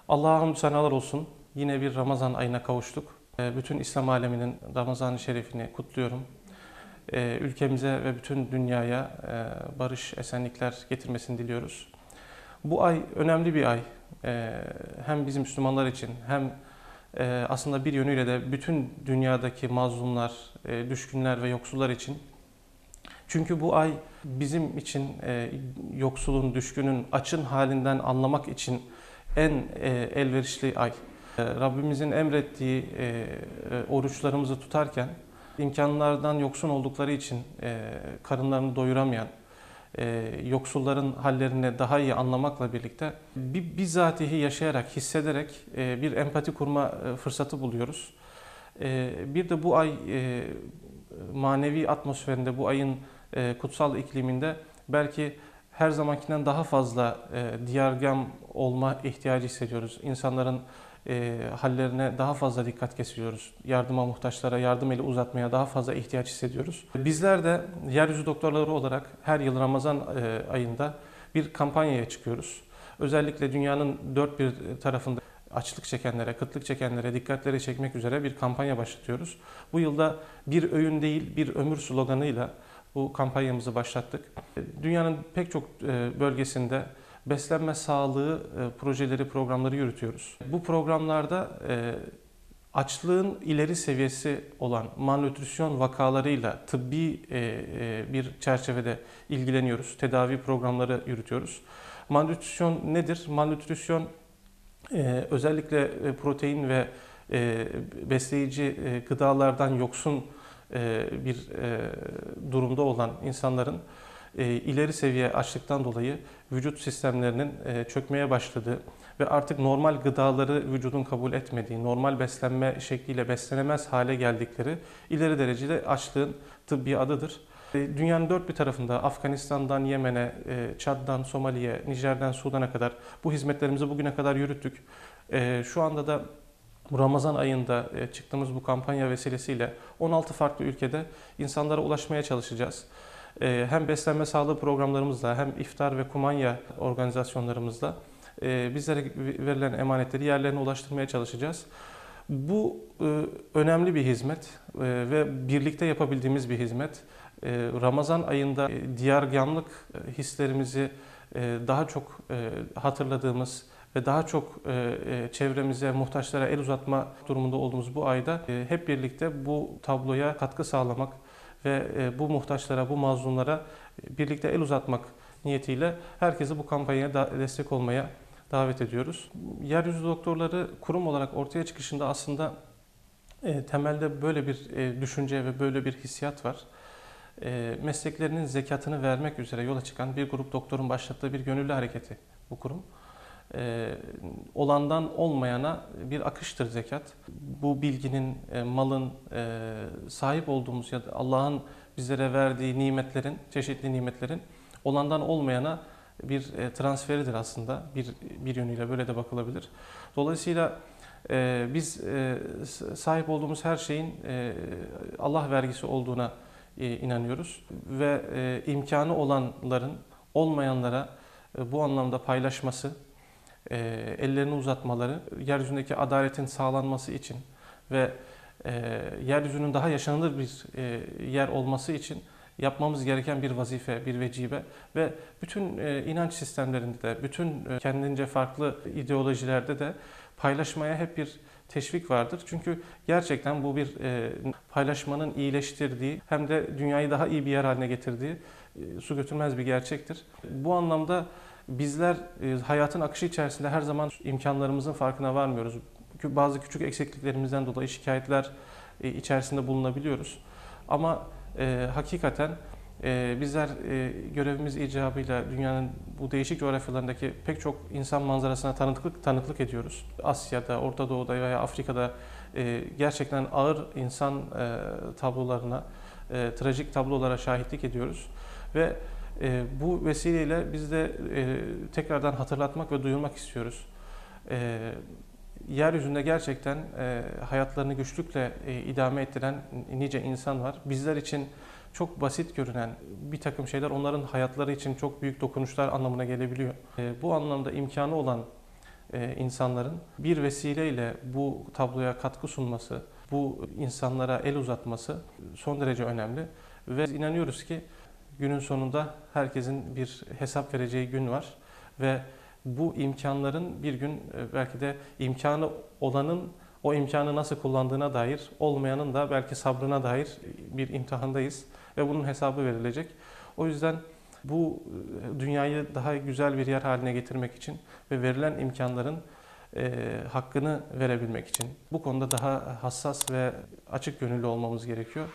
Allah'a hamdü senalar olsun. Yine bir Ramazan ayına kavuştuk. Bütün İslam aleminin Ramazan-ı Şerifini kutluyorum. Ülkemize ve bütün dünyaya barış, esenlikler getirmesini diliyoruz. Bu ay önemli bir ay. Hem bizim Müslümanlar için hem aslında bir yönüyle de bütün dünyadaki mazlumlar, düşkünler ve yoksullar için. Çünkü bu ay bizim için yoksulun, düşkünün, açın halinden anlamak için en elverişli ay. Rabbimizin emrettiği oruçlarımızı tutarken imkanlardan yoksun oldukları için karınlarını doyuramayan yoksulların hallerini daha iyi anlamakla birlikte bizzatihi yaşayarak, hissederek bir empati kurma fırsatı buluyoruz. Bir de bu ay manevi atmosferinde, bu ayın kutsal ikliminde belki her zamankinden daha fazla diyargam olma ihtiyacı hissediyoruz. İnsanların hallerine daha fazla dikkat kesiyoruz. Yardıma muhtaçlara yardım eli uzatmaya daha fazla ihtiyaç hissediyoruz. Bizler de Yeryüzü Doktorları olarak her yıl Ramazan ayında bir kampanyaya çıkıyoruz. Özellikle dünyanın dört bir tarafında açlık çekenlere, kıtlık çekenlere dikkatleri çekmek üzere bir kampanya başlatıyoruz. Bu yılda bir öğün değil bir ömür sloganıyla bu kampanyamızı başlattık. Dünyanın pek çok bölgesinde beslenme sağlığı projeleri, programları yürütüyoruz. Bu programlarda açlığın ileri seviyesi olan malnütrisyon vakalarıyla tıbbi bir çerçevede ilgileniyoruz. Tedavi programları yürütüyoruz. Malnütrisyon nedir? Malnütrisyon özellikle protein ve besleyici gıdalardan yoksun bir durumda olan insanların ileri seviye açlıktan dolayı vücut sistemlerinin çökmeye başladığı ve artık normal gıdaları vücudun kabul etmediği, normal beslenme şekliyle beslenemez hale geldikleri ileri derecede açlığın tıbbi adıdır. Dünyanın dört bir tarafında Afganistan'dan Yemen'e, Çad'dan Somali'ye, Nijer'den Sudan'a kadar bu hizmetlerimizi bugüne kadar yürüttük. Şu anda da bu Ramazan ayında çıktığımız bu kampanya vesilesiyle 16 farklı ülkede insanlara ulaşmaya çalışacağız. Hem beslenme sağlığı programlarımızla hem iftar ve kumanya organizasyonlarımızla bizlere verilen emanetleri yerlerine ulaştırmaya çalışacağız. Bu önemli bir hizmet ve birlikte yapabildiğimiz bir hizmet. Ramazan ayında diyargâmlık hislerimizi daha çok hatırladığımız ve daha çok çevremize, muhtaçlara el uzatma durumunda olduğumuz bu ayda hep birlikte bu tabloya katkı sağlamak ve bu muhtaçlara, bu mazlumlara birlikte el uzatmak niyetiyle herkesi bu kampanyaya destek olmaya davet ediyoruz. Yeryüzü Doktorları kurum olarak ortaya çıkışında aslında temelde böyle bir düşünce ve böyle bir hissiyat var. Mesleklerinin zekatını vermek üzere yola çıkan bir grup doktorun başlattığı bir gönüllü hareketi bu kurum. Olandan olmayana bir akıştır zekat. Bu bilginin, malın, sahip olduğumuz ya da Allah'ın bizlere verdiği nimetlerin, çeşitli nimetlerin olandan olmayana bir transferidir aslında. Bir yönüyle böyle de bakılabilir. Dolayısıyla biz sahip olduğumuz her şeyin Allah vergisi olduğuna inanıyoruz ve imkanı olanların olmayanlara bu anlamda paylaşması, ellerini uzatmaları, yeryüzündeki adaletin sağlanması için ve yeryüzünün daha yaşanılır bir yer olması için yapmamız gereken bir vazife, bir vecibe ve bütün inanç sistemlerinde de, bütün kendince farklı ideolojilerde de paylaşmaya hep bir teşvik vardır. Çünkü gerçekten bu bir paylaşmanın iyileştirdiği hem de dünyayı daha iyi bir yer haline getirdiği su götürmez bir gerçektir. Bu anlamda bizler hayatın akışı içerisinde her zaman imkanlarımızın farkına varmıyoruz. Bazı küçük eksikliklerimizden dolayı şikayetler içerisinde bulunabiliyoruz. Ama hakikaten bizler görevimiz icabıyla dünyanın bu değişik coğrafyalarındaki pek çok insan manzarasına tanıklık ediyoruz. Asya'da, Orta Doğu'da veya Afrika'da gerçekten ağır insan tablolarına, trajik tablolara şahitlik ediyoruz. Ve bu vesileyle biz de tekrardan hatırlatmak ve duyurmak istiyoruz. Yeryüzünde gerçekten hayatlarını güçlükle idame ettiren nice insan var. Bizler için çok basit görünen bir takım şeyler onların hayatları için çok büyük dokunuşlar anlamına gelebiliyor. Bu anlamda imkanı olan insanların bir vesileyle bu tabloya katkı sunması, bu insanlara el uzatması son derece önemli. Ve inanıyoruz ki günün sonunda herkesin bir hesap vereceği gün var ve bu imkanların bir gün belki de imkanı olanın o imkanı nasıl kullandığına dair, olmayanın da belki sabrına dair bir imtihandayız ve bunun hesabı verilecek. O yüzden bu dünyayı daha güzel bir yer haline getirmek için ve verilen imkanların hakkını verebilmek için bu konuda daha hassas ve açık gönüllü olmamız gerekiyor.